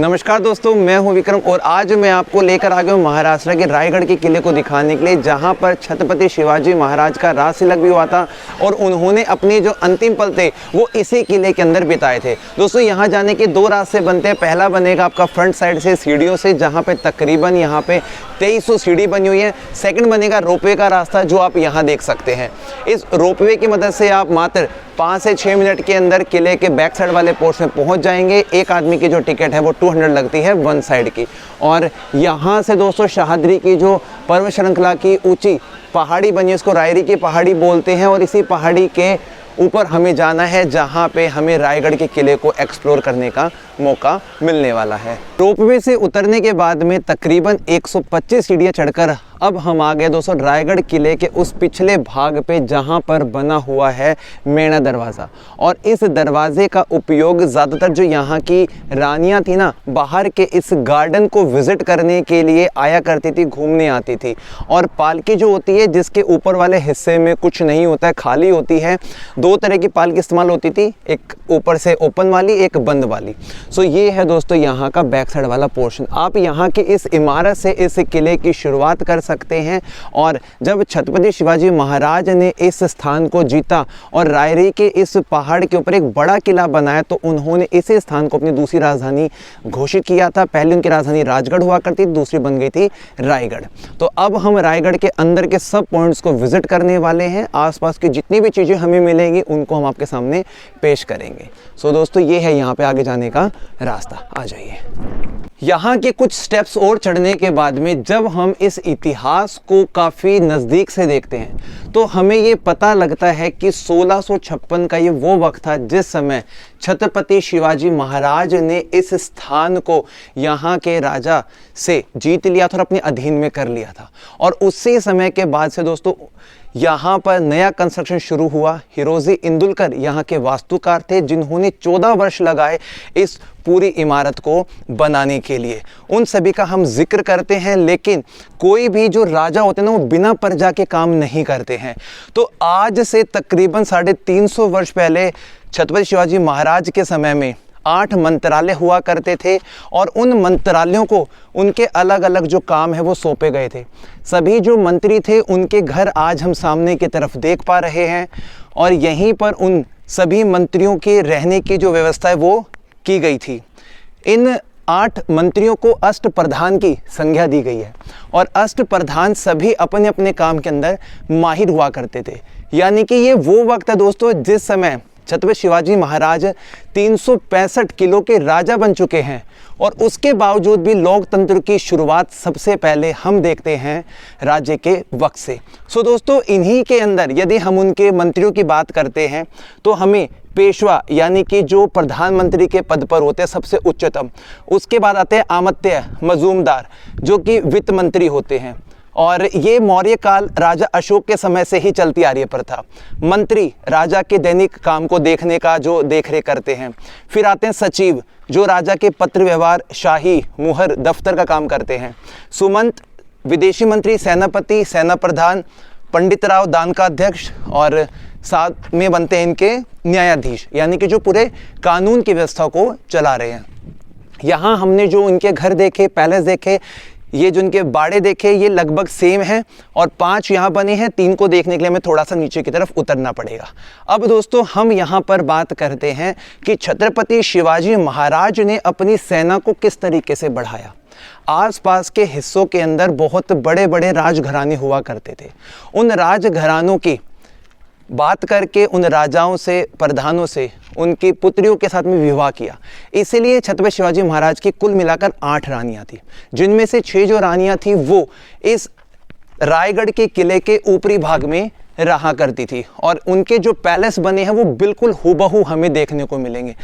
नमस्कार दोस्तों, मैं हूं विक्रम और आज मैं आपको लेकर आ गया हूं महाराष्ट्र के रायगढ़ के किले को दिखाने के लिए, जहां पर छत्रपति शिवाजी महाराज का राज तिलक भी हुआ था और उन्होंने अपने जो अंतिम पल थे वो इसी किले के अंदर बिताए थे। दोस्तों, यहां जाने के दो रास्ते बनते हैं। पहला बनेगा आपका फ्रंट साइड से सीढ़ियों से, जहां पे तकरीबन यहां पे 2300 सीढ़ी बनी हुई है। सेकंड बनेगा रोपवे का रास्ता, जो आप यहां देख सकते हैं। इस रोपवे की मदद से आप मात्र 5 से 6 मिनट के अंदर किले के बैक साइड वाले पोर्शन में पहुंच जाएंगे। एक आदमी की जो टिकट है वो 200 लगती है वन साइड की। और यहाँ से दोस्तों सह्याद्री की जो पर्वत श्रृंखला की ऊंची पहाड़ी बनी है, इसको रायरी की पहाड़ी बोलते हैं। और इसी पहाड़ी के ऊपर हमें जाना है, जहाँ पे हमें रायगढ़ के किले को एक्सप्लोर करने का मौका मिलने वाला है। रोपवे से उतरने के बाद में तकरीबन 125 सीढ़ियाँ चढ़कर अब हम आ गए दोस्तों रायगढ़ किले के उस पिछले भाग पे, जहाँ पर बना हुआ है मेणा दरवाज़ा। और इस दरवाजे का उपयोग ज़्यादातर जो यहाँ की रानियाँ थी ना, बाहर के इस गार्डन को विज़िट करने के लिए आया करती थी, घूमने आती थी। और पालकी जो होती है, जिसके ऊपर वाले हिस्से में कुछ नहीं होता है, खाली होती है। दो तरह की पालकी इस्तेमाल होती थी, एक ऊपर से ओपन वाली, एक बंद वाली। सो ये है दोस्तों यहाँ का बैक साइड वाला पोर्शन। आप यहाँ की इस इमारत से इस किले की शुरुआत कर सकते हैं। और जब छत्रपति शिवाजी महाराज ने इस स्थान को जीता और रायरी के इस पहाड़ के ऊपर एक बड़ा किला बनाया, तो उन्होंने इसी स्थान को अपनी दूसरी राजधानी घोषित किया था। पहले उनकी राजधानी राजगढ़ हुआ करती, दूसरी बन गई थी रायगढ़। तो अब हम रायगढ़ के अंदर के सब पॉइंट्स को विजिट करने वाले हैं। आसपास की जितनी भी चीज़ें हमें मिलेंगी उनको हम आपके सामने पेश करेंगे। सो दोस्तों, ये है यहाँ पे आगे जाने का रास्ता। आ जाइए। यहाँ के कुछ स्टेप्स और चढ़ने के बाद में जब हम इस इतिहास को काफ़ी नज़दीक से देखते हैं, तो हमें ये पता लगता है कि 1656 का ये वो वक्त था जिस समय छत्रपति शिवाजी महाराज ने इस स्थान को यहाँ के राजा से जीत लिया था और अपने अधीन में कर लिया था। और उसी समय के बाद से दोस्तों यहाँ पर नया कंस्ट्रक्शन शुरू हुआ। हिरोजी इंदुलकर यहाँ के वास्तुकार थे, जिन्होंने 14 वर्ष लगाए इस पूरी इमारत को बनाने के लिए। उन सभी का हम जिक्र करते हैं, लेकिन कोई भी जो राजा होते हैं ना, वो बिना प्रजा के काम नहीं करते हैं। तो आज से तकरीबन 350 वर्ष पहले छत्रपति शिवाजी महाराज के समय में 8 मंत्रालय हुआ करते थे और उन मंत्रालयों को उनके अलग अलग जो काम है वो सौंपे गए थे। सभी जो मंत्री थे उनके घर आज हम सामने की तरफ देख पा रहे हैं। और यहीं पर उन सभी मंत्रियों के रहने की जो व्यवस्था है वो की गई थी। इन 8 मंत्रियों को अष्ट प्रधान की संज्ञा दी गई है। और अष्ट प्रधान सभी अपने अपने काम के अंदर माहिर हुआ करते थे। यानी कि ये वो वक्त है दोस्तों जिस समय छत्रपति शिवाजी महाराज 365 किलो के राजा बन चुके हैं। और उसके बावजूद भी लोकतंत्र की शुरुआत सबसे पहले हम देखते हैं राज्य के वक्त से। सो दोस्तों, इन्हीं के अंदर यदि हम उनके मंत्रियों की बात करते हैं, तो हमें पेशवा यानी कि जो प्रधानमंत्री के पद पर होते हैं सबसे उच्चतम, उसके बाद आते हैं आमत्य मजूमदार, जो कि वित्त मंत्री होते हैं। और ये मौर्य काल राजा अशोक के समय से ही चलती आ रही है प्रथा। मंत्री राजा के दैनिक काम को देखने का जो देखरेख करते हैं। फिर आते हैं सचिव, जो राजा के पत्र व्यवहार, शाही मुहर दफ्तर का काम करते हैं। सुमंत विदेशी मंत्री, सेनापति, सेना प्रधान, पंडित राव दान का अध्यक्ष, और साथ में बनते हैं इनके न्यायाधीश, यानी कि जो पूरे कानून की व्यवस्था को चला रहे हैं। यहाँ हमने जो उनके घर देखे, पैलेस देखे, ये जो इनके बाड़े देखे, ये लगभग सेम हैं। और 5 यहाँ बने हैं। 3 को देखने के लिए हमें थोड़ा सा नीचे की तरफ उतरना पड़ेगा। अब दोस्तों, हम यहाँ पर बात करते हैं कि छत्रपति शिवाजी महाराज ने अपनी सेना को किस तरीके से बढ़ाया। आसपास के हिस्सों के अंदर बहुत बड़े बड़े राजघराने हुआ करते थे। उन राजघरानों की बात करके उन राजाओं से, प्रधानों से उनकी पुत्रियों के साथ में विवाह किया। इसीलिए छत्रपति शिवाजी महाराज की कुल मिलाकर 8 रानियां थी, जिनमें से 6 जो रानियां थी वो इस रायगढ़ के किले के ऊपरी भाग में रहा करती थी। और उनके जो पैलेस बने हैं वो बिल्कुल हूबहू हमें देखने को मिलेंगे।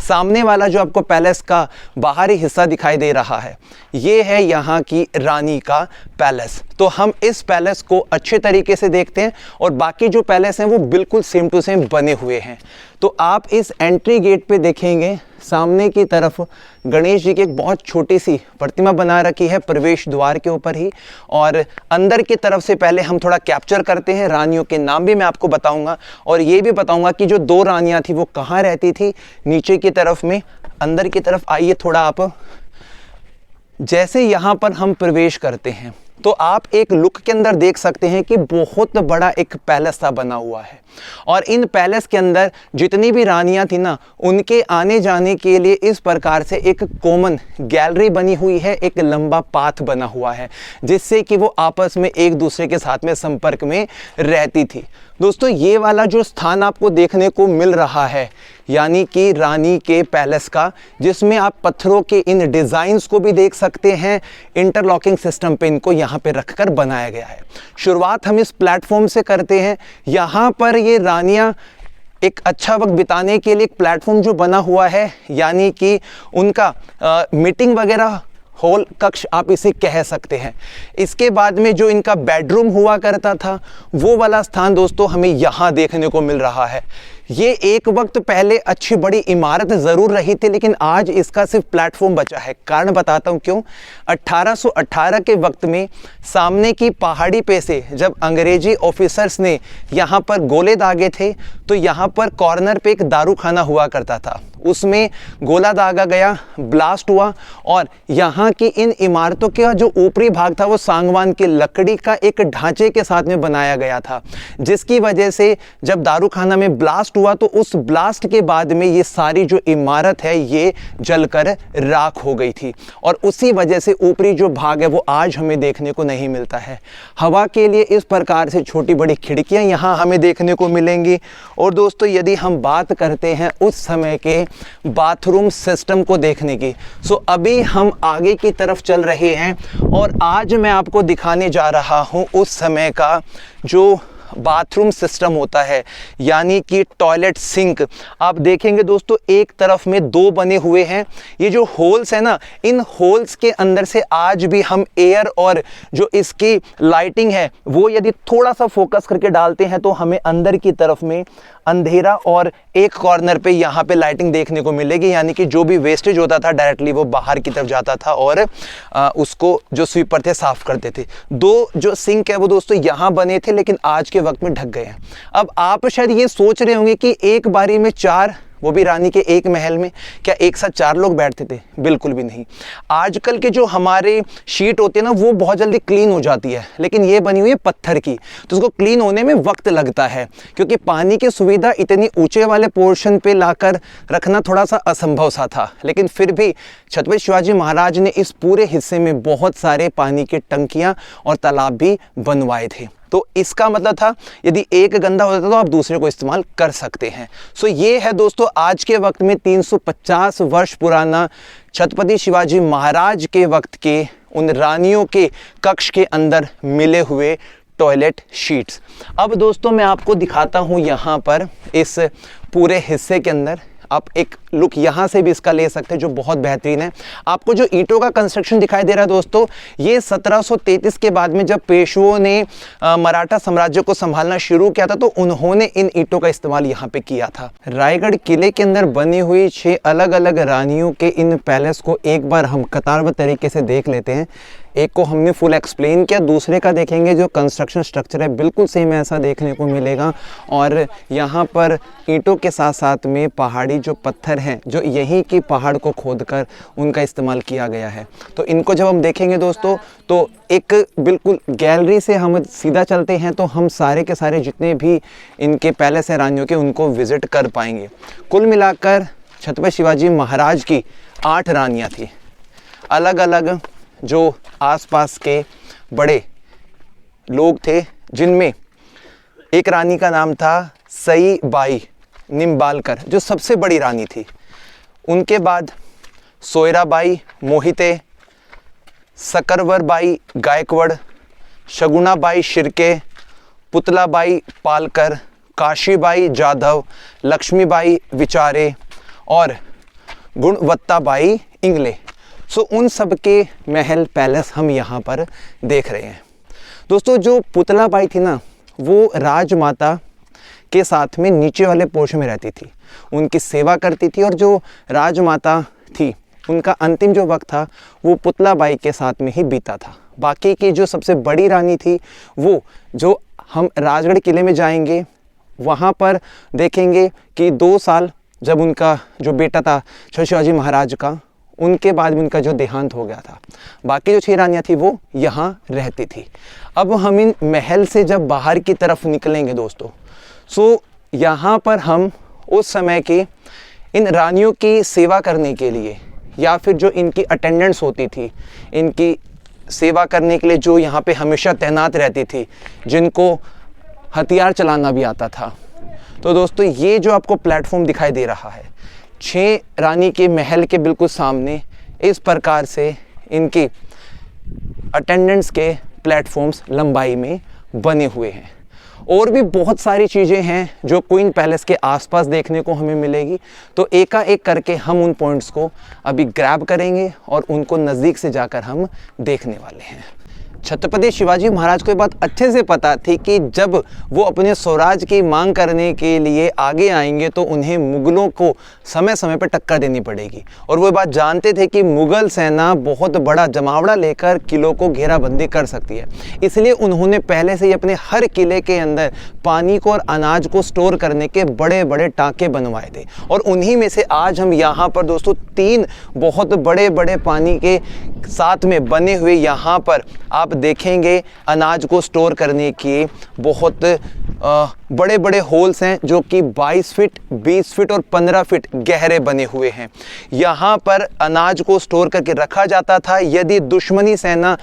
सामने वाला जो आपको पैलेस का बाहरी हिस्सा दिखाई दे रहा है, ये है यहाँ की रानी का पैलेस। तो हम इस पैलेस को अच्छे तरीके से देखते हैं और बाकी जो पैलेस हैं वो बिल्कुल सेम टू सेम बने हुए हैं। तो आप इस एंट्री गेट पे देखेंगे, सामने की तरफ गणेश जी की एक बहुत छोटी सी प्रतिमा बना रखी है प्रवेश द्वार के ऊपर ही। और अंदर की तरफ से पहले हम थोड़ा कैप्चर करते हैं। रानियों के नाम भी मैं आपको बताऊंगा और ये भी बताऊंगा कि जो 2 रानियां थी वो कहाँ रहती थी। नीचे की तरफ में, अंदर की तरफ आइए थोड़ा आप जैसे यहाँ पर हम प्रवेश करते हैं तो आप एक लुक के अंदर देख सकते हैं कि बहुत बड़ा एक पैलेस सा बना हुआ है और इन पैलेस के अंदर जितनी भी रानियां थी ना, उनके आने जाने के लिए इस प्रकार से एक कॉमन गैलरी बनी हुई है, एक लंबा पाथ बना हुआ है जिससे कि वो आपस में एक दूसरे के साथ में संपर्क में रहती थी। दोस्तों, ये वाला जो स्थान आपको देखने को मिल रहा है यानी कि रानी के पैलेस का, जिसमें आप पत्थरों के इन डिज़ाइंस को भी देख सकते हैं, इंटरलॉकिंग सिस्टम पे इनको यहाँ पे रखकर बनाया गया है। शुरुआत हम इस प्लेटफॉर्म से करते हैं। यहाँ पर ये रानियाँ एक अच्छा वक्त बिताने के लिए एक प्लेटफॉर्म जो बना हुआ है, यानी कि उनका मीटिंग वगैरह हॉल कक्ष आप इसे कह सकते हैं। इसके बाद में जो इनका बेडरूम हुआ करता था वो वाला स्थान दोस्तों हमें यहाँ देखने को मिल रहा है। ये एक वक्त पहले अच्छी बड़ी इमारत ज़रूर रही थी, लेकिन आज इसका सिर्फ प्लेटफॉर्म बचा है। कारण बताता हूँ क्यों। 1818 के वक्त में सामने की पहाड़ी पे से जब अंग्रेजी ऑफिसर्स ने यहाँ पर गोले दागे थे तो यहाँ पर कॉर्नर पे एक दारूखाना हुआ करता था, उसमें गोला दागा गया, ब्लास्ट हुआ और यहाँ की इन इमारतों का जो ऊपरी भाग था वो सांगवान की लकड़ी का एक ढांचे के साथ में बनाया गया था, जिसकी वजह से जब दारूखाना में ब्लास्ट हुआ तो उस ब्लास्ट के बाद में ये सारी जो इमारत है ये जलकर राख हो गई थी और उसी वजह से ऊपरी जो भाग है वो आज हमें देखने को नहीं मिलता है। हवा के लिए इस प्रकार से छोटी बड़ी खिड़कियां यहाँ हमें देखने को मिलेंगी। और दोस्तों, यदि हम बात करते हैं उस समय के बाथरूम सिस्टम को देखने की, सो अभी हम आगे की तरफ चल रहे हैं और आज मैं आपको दिखाने जा रहा हूँ उस समय का जो बाथरूम सिस्टम होता है, यानी कि टॉयलेट सिंक। आप देखेंगे दोस्तों, एक तरफ में दो बने हुए हैं। ये जो होल्स है ना, इन होल्स के अंदर से आज भी हम एयर और जो इसकी लाइटिंग है वो यदि थोड़ा सा फोकस करके डालते हैं तो हमें अंदर की तरफ में अंधेरा और एक कॉर्नर पे यहाँ पे लाइटिंग देखने को मिलेगी, यानी कि जो भी वेस्टेज होता था डायरेक्टली वो बाहर की तरफ जाता था और उसको जो स्वीपर थे साफ करते थे। दो जो सिंक है वो दोस्तों यहाँ बने थे, लेकिन आज के वक्त में ढक गए हैं। अब आप शायद ये सोच रहे होंगे कि एक बारी में 4, वो भी रानी के एक महल में, क्या एक साथ 4 लोग बैठते थे? बिल्कुल भी नहीं। आजकल के जो हमारे शीट होते हैं ना वो बहुत जल्दी क्लीन हो जाती है, लेकिन ये बनी हुई है पत्थर की, तो उसको क्लीन होने में वक्त लगता है क्योंकि पानी की सुविधा इतनी ऊंचे वाले पोर्शन पे लाकर रखना थोड़ा सा असंभव सा था। लेकिन फिर भी छत्रपति शिवाजी महाराज ने इस पूरे हिस्से में बहुत सारे पानी की टंकियाँ और तालाब भी बनवाए थे। तो इसका मतलब था यदि एक गंदा होता था तो आप दूसरे को इस्तेमाल कर सकते हैं। सो ये है दोस्तों आज के वक्त में 350 वर्ष पुराना छत्रपति शिवाजी महाराज के वक्त के उन रानियों के कक्ष के अंदर मिले हुए टॉयलेट शीट्स। अब दोस्तों मैं आपको दिखाता हूँ यहाँ पर इस पूरे हिस्से के अंदर, आप एक लुक यहाँ से भी इसका ले सकते हैं जो बहुत बेहतरीन है। आपको जो ईंटों का कंस्ट्रक्शन दिखाई दे रहा है दोस्तों, ये 1733 के बाद में जब पेशवों ने मराठा साम्राज्य को संभालना शुरू किया था तो उन्होंने इन ईंटों का इस्तेमाल यहाँ पे किया था। रायगढ़ किले के अंदर बनी हुई 6 अलग अलग रानियों के इन पैलेस को एक बार हम कतारबद्ध तरीके से देख लेते हैं। एक को हमने फुल एक्सप्लेन किया, दूसरे का देखेंगे जो कंस्ट्रक्शन स्ट्रक्चर है बिल्कुल सेम ऐसा देखने को मिलेगा। और यहाँ पर ईंटों के साथ साथ में पहाड़ी जो पत्थर हैं जो यहीं की पहाड़ को खोदकर उनका इस्तेमाल किया गया है। तो इनको जब हम देखेंगे दोस्तों तो एक बिल्कुल गैलरी से हम सीधा चलते हैं तो हम सारे के सारे जितने भी इनके पैलेस है रानियों के उनको विजिट कर पाएंगे। कुल मिलाकर छत्रपति शिवाजी महाराज की 8 रानियाँ थी। अलग अलग जो आसपास के बड़े लोग थे, जिनमें एक रानी का नाम था सई बाई निम्बालकर जो सबसे बड़ी रानी थी। उनके बाद सोयराबाई मोहिते, सकरवरबाई गायकवाड़, शगुनाबाई शिर्के, पुतलाबाई पालकर, काशीबाई जाधव, लक्ष्मीबाई विचारे और गुणवत्ताबाई इंगले। सो उन सब के महल पैलेस हम यहाँ पर देख रहे हैं। दोस्तों जो पुतलाबाई थी ना वो राजमाता के साथ में नीचे वाले पोर्शन में रहती थी, उनकी सेवा करती थी और जो राजमाता थी उनका अंतिम जो वक्त था वो पुतलाबाई के साथ में ही बीता था। बाकी की जो सबसे बड़ी रानी थी वो जो हम राजगढ़ किले में जाएंगे वहाँ पर देखेंगे कि 2 साल जब उनका जो बेटा था छत्रपति शिवाजी महाराज का उनके बाद में उनका जो देहांत हो गया था। बाकी जो 6 रानियाँ थी वो यहाँ रहती थी। अब हम इन महल से जब बाहर की तरफ निकलेंगे दोस्तों, सो यहाँ पर हम उस समय की इन रानियों की सेवा करने के लिए या फिर जो इनकी अटेंडेंट्स होती थी, इनकी सेवा करने के लिए जो यहाँ पे हमेशा तैनात रहती थी, जिनको हथियार चलाना भी आता था। तो दोस्तों ये जो आपको प्लेटफॉर्म दिखाई दे रहा है, 6 रानी के महल के बिल्कुल सामने इस प्रकार से इनकी अटेंडेंट्स के प्लेटफॉर्म्स लंबाई में बने हुए हैं। और भी बहुत सारी चीज़ें हैं जो क्वीन पैलेस के आसपास देखने को हमें मिलेगी। तो एकाएक करके हम उन पॉइंट्स को अभी ग्रैब करेंगे और उनको नज़दीक से जाकर हम देखने वाले हैं। छत्रपति शिवाजी महाराज को ये बात अच्छे से पता थी कि जब वो अपने स्वराज की मांग करने के लिए आगे आएंगे तो उन्हें मुगलों को समय समय पर टक्कर देनी पड़ेगी। और वो बात जानते थे कि मुगल सेना बहुत बड़ा जमावड़ा लेकर किलों को घेराबंदी कर सकती है। इसलिए उन्होंने पहले से ही अपने हर किले के अंदर पानी को और अनाज को स्टोर करने के बड़े बड़े टाँके बनवाए थे। और उन्हीं में से आज हम यहाँ पर दोस्तों 3 बहुत बड़े बड़े पानी के साथ में बने हुए यहाँ पर आप देखेंगे अनाज को स्टोर करने की बहुत बड़े बड़े होल्स हैं जो कि 22 फीट, 20 फीट और 15 फीट गहरे बने हुए हैं। यहाँ पर अनाज को स्टोर करके रखा जाता था। यदि दुश्मनी सेना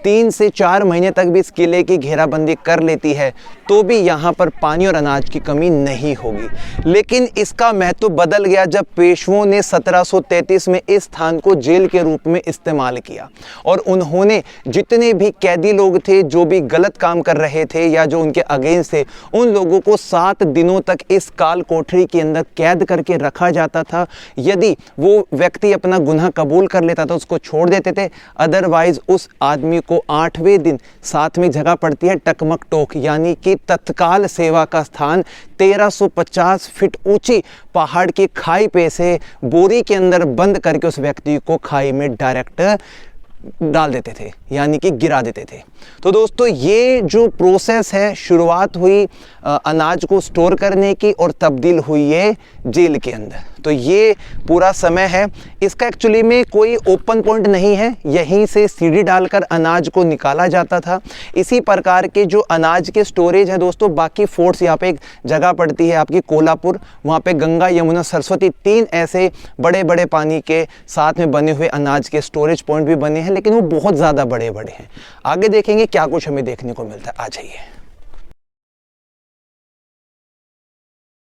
3 से 4 महीने तक भी इस किले की घेराबंदी कर लेती है तो भी यहाँ पर पानी और अनाज की कमी नहीं होगी। लेकिन इसका महत्व बदल गया जब पेशवों ने 1733 में इस स्थान को जेल के रूप में इस्तेमाल किया और उन्होंने जितने भी कैदी लोग थे जो भी गलत काम कर रहे थे या जो उनके अगेंस्ट थे, उन लोगों को 7 दिनों तक इस काल कोठरी के अंदर कैद करके रखा जाता था। यदि वो व्यक्ति अपना गुनाह कबूल कर लेता था उसको छोड़ देते थे, अदरवाइज उस आदमी को 8वें दिन साथ में जगह पड़ती है टकमक टोक, यानी कि तत्काल सेवा का स्थान 1350 फीट ऊंची पहाड़ की खाई पे से बोरी के अंदर बंद करके उस व्यक्ति को खाई में डायरेक्ट डाल देते थे, यानी कि गिरा देते थे। तो दोस्तों ये जो प्रोसेस है, शुरुआत हुई अनाज को स्टोर करने की और तब्दील हुई है जेल के अंदर। तो ये पूरा समय है। इसका एक्चुअली में कोई ओपन पॉइंट नहीं है, यहीं से सीढ़ी डालकर अनाज को निकाला जाता था। इसी प्रकार के जो अनाज के स्टोरेज है दोस्तों, बाकी फोर्ट्स यहाँ पे एक जगह पड़ती है आपकी कोल्हापुर, वहाँ पे गंगा, यमुना, सरस्वती 3 ऐसे बड़े बड़े पानी के साथ में बने हुए अनाज के स्टोरेज पॉइंट भी बने हैं, लेकिन वो बहुत ज़्यादा बड़े बड़े हैं। आगे देखेंगे क्या कुछ हमें देखने को मिलता है। आ जाइए।